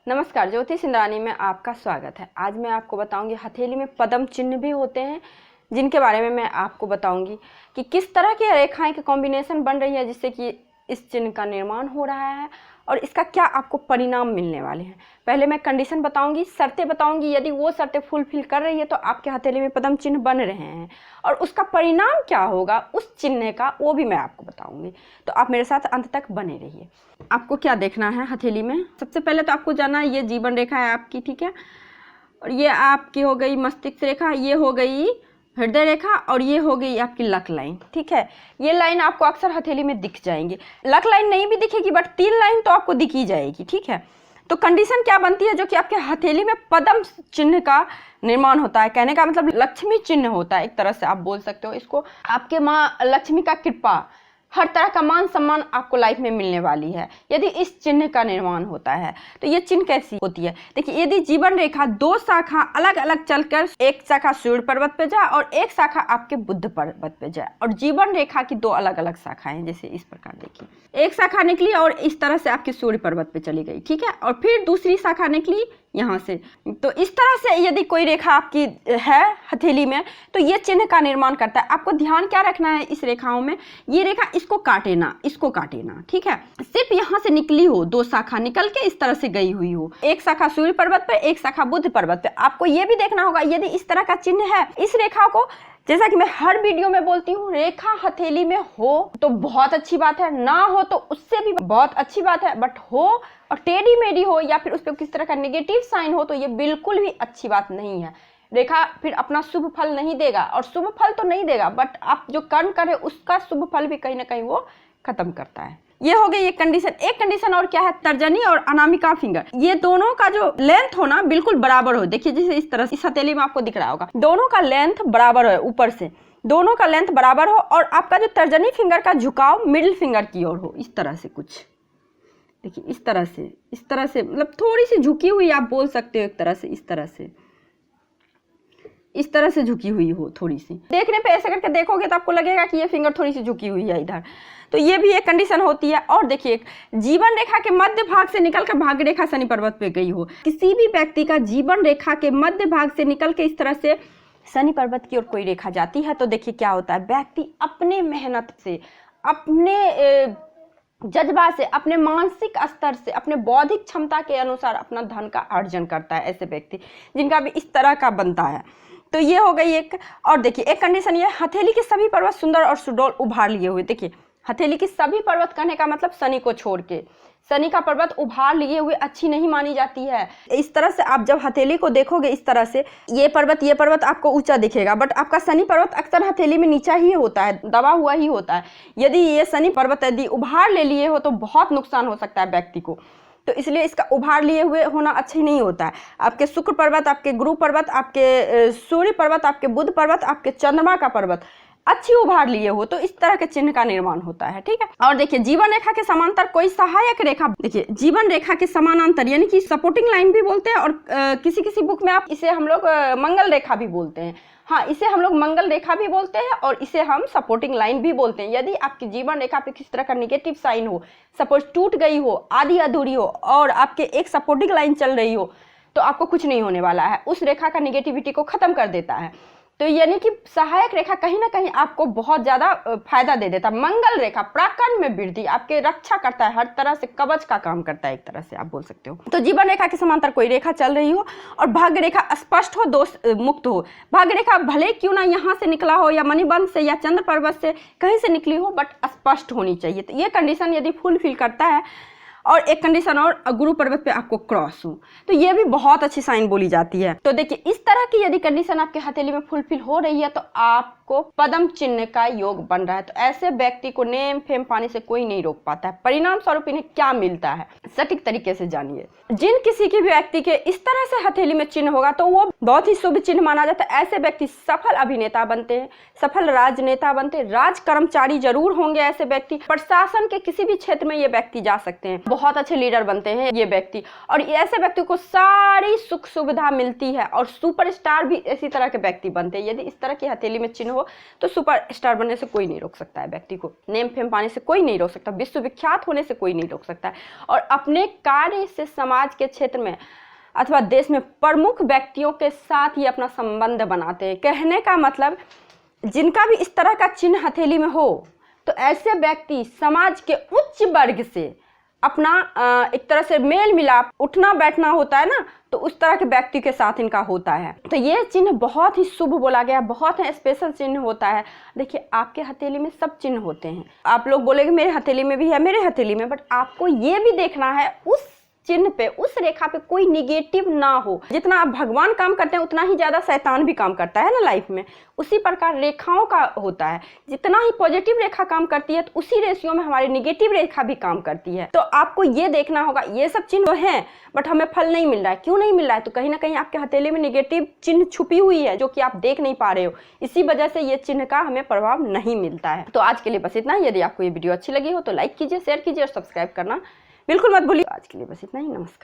नमस्कार, ज्योतिष इंद्राणी में आपका स्वागत है। आज मैं आपको बताऊंगी हथेली में पद्म चिन्ह भी होते हैं, जिनके बारे में मैं आपको बताऊंगी कि किस तरह की रेखाएं के कॉम्बिनेशन बन रही है जिससे कि इस चिन्ह का निर्माण हो रहा है और इसका क्या आपको परिणाम मिलने वाले हैं। पहले मैं कंडीशन बताऊंगी, शर्तें बताऊंगी। यदि वो शर्तें फुलफिल कर रही है तो आपके हथेली में पद्म चिन्ह बन रहे हैं और उसका परिणाम क्या होगा उस चिन्ह का, वो भी मैं आपको बताऊंगी। तो आप मेरे साथ अंत तक बने रहिए। आपको क्या देखना है हथेली में? सबसे पहले तो आपको जाना है, ये जीवन रेखा है आपकी, ठीक है। और ये आपकी हो गई मस्तिष्क रेखा, ये हो गई हृदय रेखा और ये हो गई आपकी लक लाइन, ठीक है। ये लाइन आपको अक्सर हथेली में दिख जाएंगी। लक लाइन नहीं भी दिखेगी बट 3 लाइन तो आपको दिख ही जाएगी, ठीक है। तो कंडीशन क्या बनती है जो कि आपके हथेली में पद्म चिन्ह का निर्माण होता है। कहने का मतलब लक्ष्मी चिन्ह होता है, एक तरह से आप बोल सकते हो इसको। आपके माँ लक्ष्मी का कृपा, हर तरह का मान सम्मान आपको लाइफ में मिलने वाली है यदि इस चिन्ह का निर्माण होता है। तो ये चिन्ह कैसी होती है? देखिए, यदि जीवन रेखा 2 शाखा अलग अलग चलकर एक शाखा सूर्य पर्वत पे जाए और एक शाखा आपके बुध पर्वत पे जाए, और जीवन रेखा की 2 अलग अलग शाखाएं जैसे इस प्रकार देखिए, एक शाखा निकली और इस तरह से आपके सूर्य पर्वत पे चली गई, ठीक है, और फिर दूसरी शाखा निकली यहाँ से। तो इस तरह से यदि कोई रेखा आपकी है हथेली में तो ये चिन्ह का निर्माण करता है। आपको ध्यान क्या रखना है इस रेखाओं में? ये रेखा इसको काटे ना, इसको काटे ना, ठीक है। सिर्फ यहाँ से निकली हो, 2 शाखा निकल के इस तरह से गई हुई हो, एक शाखा सूर्य पर्वत पे, एक शाखा बुध पर्वत पे। आपको ये भी देखना होगा यदि इस तरह का चिन्ह है, इस रेखा को, जैसा कि मैं हर वीडियो में बोलती हूँ, रेखा हथेली में हो तो बहुत अच्छी बात है, ना हो तो उससे भी बहुत अच्छी बात है, बट हो और टेढ़ी मेढ़ी हो या फिर उस पर किस तरह का नेगेटिव साइन हो तो ये बिल्कुल भी अच्छी बात नहीं है। रेखा फिर अपना शुभ फल नहीं देगा, और शुभ फल तो नहीं देगा बट आप जो कर्म करें उसका शुभ फल भी कहीं ना कहीं वो खत्म करता है। ये हो गई एक कंडीशन। एक कंडीशन और क्या है? तर्जनी और अनामिका फिंगर, ये दोनों का जो लेंथ हो ना बिल्कुल बराबर हो। देखिए जैसे इस तरह, इस हथेली में आपको दिख रहा होगा, दोनों का लेंथ बराबर है, ऊपर से दोनों का लेंथ बराबर हो, और आपका जो तर्जनी फिंगर का झुकाव मिडिल फिंगर की ओर हो, इस तरह से कुछ देखिए, इस तरह से मतलब थोड़ी सी झुकी हुई आप बोल सकते हो, एक तरह से इस तरह से झुकी हुई हो थोड़ी सी। देखने पे ऐसे करके देखोगे तो आपको लगेगा कि ये फिंगर थोड़ी सी झुकी हुई है इधर। तो ये भी एक कंडीशन होती है। और देखिए, जीवन रेखा के मध्य भाग से निकलकर भाग्य रेखा शनि पर्वत पे गई हो। किसी भी व्यक्ति का जीवन रेखा के मध्य भाग से निकल के इस तरह से शनि पर्वत की ओर कोई रेखा जाती है तो देखिए क्या होता है, व्यक्ति अपने मेहनत से, अपने जज्बा से, अपने मानसिक स्तर से, अपने बौद्धिक क्षमता के अनुसार अपना धन का अर्जन करता है। ऐसे व्यक्ति जिनका भी इस तरह का बनता है। तो ये हो गई एक। और देखिए एक कंडीशन ये, हथेली के सभी पर्वत सुंदर और सुडौल उभार लिए हुए। देखिए हथेली की सभी पर्वत कहने का मतलब शनि को छोड़ के, शनि का पर्वत उभार लिए हुए अच्छी नहीं मानी जाती है। इस तरह से आप जब हथेली को देखोगे इस तरह से, ये पर्वत आपको ऊंचा दिखेगा बट आपका शनि पर्वत अक्सर हथेली में नीचा ही होता है, दबा हुआ ही होता है। यदि ये शनि पर्वत यदि उभार ले लिए हो तो बहुत नुकसान हो सकता है व्यक्ति को। तो इसलिए इसका उभार लिए हुए होना अच्छा ही नहीं होता है। आपके शुक्र पर्वत, आपके गुरु पर्वत, आपके सूर्य पर्वत, आपके बुध पर्वत, आपके चंद्रमा का पर्वत अच्छी उभार लिए हो तो इस तरह के चिन्ह का निर्माण होता है, ठीक है। और देखिए जीवन रेखा के समांतर कोई सहायक रेखा, देखिए जीवन रेखा के समानांतर यानी कि सपोर्टिंग लाइन भी बोलते हैं, और किसी किसी बुक में आप इसे हम लोग मंगल रेखा भी बोलते हैं। हाँ, इसे हम लोग मंगल रेखा भी बोलते हैं और इसे हम सपोर्टिंग लाइन भी बोलते हैं। यदि आपकी जीवन रेखा पे किस तरह का नेगेटिव साइन हो, सपोज टूट गई हो, आधी अधूरी हो और आपके एक सपोर्टिंग लाइन चल रही हो तो आपको कुछ नहीं होने वाला है, उस रेखा का नेगेटिविटी को खत्म कर देता है। तो यानी कि सहायक रेखा कहीं ना कहीं आपको बहुत ज्यादा फायदा दे देता है। मंगल रेखा पराक्रम में वृद्धि, आपके रक्षा करता है, हर तरह से कवच का काम करता है, एक तरह से आप बोल सकते हो। तो जीवन रेखा के समांतर कोई रेखा चल रही हो और भाग्य रेखा स्पष्ट हो, दोष मुक्त हो। भाग्य रेखा भले क्यों ना यहाँ से निकला हो या मणिबंध से या चंद्र पर्वत से कहीं से निकली हो बट स्पष्ट होनी चाहिए। तो ये कंडीशन यदि फुलफिल करता है, और एक कंडीशन और, गुरु पर्वत पे आपको क्रॉस हो तो ये भी बहुत अच्छी साइन बोली जाती है। तो देखिए इस तरह की यदि कंडीशन आपके हथेली में फुलफिल हो रही है तो आपको पद्म चिन्ह का योग बन रहा है। तो ऐसे व्यक्ति को नेम फेम पाने से कोई नहीं रोक पाता है। परिणाम स्वरूप इन्हें क्या मिलता है सटीक तरीके से जानिए। जिन किसी की भी व्यक्ति के इस तरह से हथेली में चिन्ह होगा तो वो बहुत ही शुभ चिन्ह माना जाता है। ऐसे व्यक्ति सफल अभिनेता बनते हैं, सफल राजनेता बनते हैं, राज कर्मचारी जरूर होंगे। ऐसे व्यक्ति प्रशासन के किसी भी क्षेत्र में ये व्यक्ति जा सकते हैं। बहुत अच्छे लीडर बनते हैं ये व्यक्ति, और ऐसे व्यक्ति को सारी सुख सुविधा मिलती है और सुपरस्टार भी इसी तरह के व्यक्ति बनते हैं। यदि इस तरह की हथेली में चिन्ह हो तो सुपरस्टार बनने से कोई नहीं रोक सकता है व्यक्ति को, नेम फेम पाने से कोई नहीं रोक सकता, विश्वविख्यात होने से कोई नहीं रोक सकता है। और अपने कार्य से समाज के क्षेत्र में अथवा देश में प्रमुख व्यक्तियों के साथ ही अपना संबंध बनाते हैं। कहने का मतलब जिनका भी इस तरह का चिन्ह हथेली में हो तो ऐसे व्यक्ति समाज के उच्च वर्ग से अपना एक तरह से मेल मिलाप, उठना बैठना होता है ना, तो उस तरह के व्यक्ति के साथ इनका होता है। तो ये चिन्ह बहुत ही शुभ बोला गया, बहुत ही स्पेशल चिन्ह होता है। देखिए आपके हथेली में सब चिन्ह होते हैं, आप लोग बोलेंगे मेरे हथेली में भी है, मेरे हथेली में, बट आपको ये भी देखना है उस चिन्ह पे, उस रेखा पे कोई निगेटिव ना हो। जितना आप भगवान काम करते हैं उतना ही ज्यादा शैतान भी काम करता है ना लाइफ में, उसी प्रकार रेखाओं का होता है। जितना ही पॉजिटिव रेखा काम करती है तो उसी रेशियो में हमारी निगेटिव रेखा भी काम करती है। तो आपको ये देखना होगा ये सब चिन्ह हैं बट हमें फल नहीं मिल रहा है, क्यों नहीं मिल रहा है? तो कहीं ना कहीं आपके हथेली में निगेटिव चिन्ह छुपी हुई है जो कि आप देख नहीं पा रहे हो, इसी वजह से ये चिन्ह का हमें प्रभाव नहीं मिलता है। तो आज के लिए बस इतना। यदि आपको ये वीडियो अच्छी लगी हो तो लाइक कीजिए, शेयर कीजिए और सब्सक्राइब करना बिल्कुल मत भूलिए। आज के लिए बस इतना ही, नमस्कार।